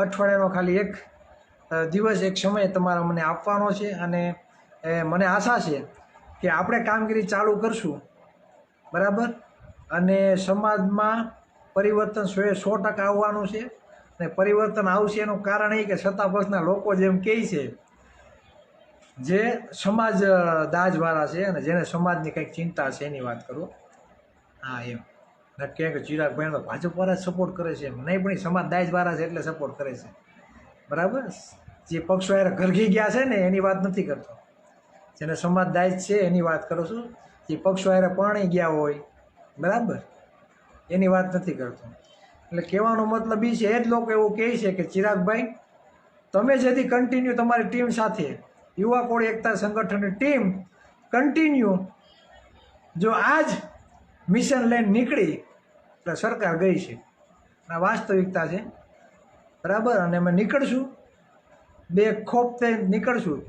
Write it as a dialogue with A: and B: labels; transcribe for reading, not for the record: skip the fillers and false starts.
A: અઠવાડિયાનો ખાલી એક દિવસ એક સમય તમારે મને આપવાનો છે અને મને આશા છે કે આપણે કામગીરી ચાલુ કરશું, બરાબર. અને સમાજમાં પરિવર્તન 100% આવવાનું છે. અને પરિવર્તન આવશે એનું કારણ એ કે સત્તા પક્ષના લોકો જેમ કહે છે, જે સમાજ દાજવાળા છે અને જેને સમાજની કંઈક ચિંતા છે એની વાત કરું. હા, એમ નક્કી કે ચિરાગભાઈ તો ભાજપવાળા સપોર્ટ કરે છે, એમ નહીં પણ સમાજ દાજવાળા છે એટલે સપોર્ટ કરે છે, બરાબર. જે પક્ષો યાર ઘરઘી ગયા છે ને એની વાત નથી કરતો, જેને સમાજ દાજ છે એની વાત કરું છું. જે પક્ષો યારે પરણી ગયા હોય, બરાબર, એની વાત નથી કરતો. એટલે કહેવાનો મતલબ એ છે, એ જ લોકો એવું કહે છે કે ચિરાગભાઈ તમે જેથી કન્ટિન્યુ તમારી ટીમ સાથે યુવા કોળી એકતા સંગઠનની ટીમ કન્ટિન્યુ જો આજ મિશન લઈને નીકળી એટલે સરકાર ગઈ છે. આ વાસ્તવિકતા છે, બરાબર. અને અમે નીકળશું, બે ખોફ થઈને નીકળશું.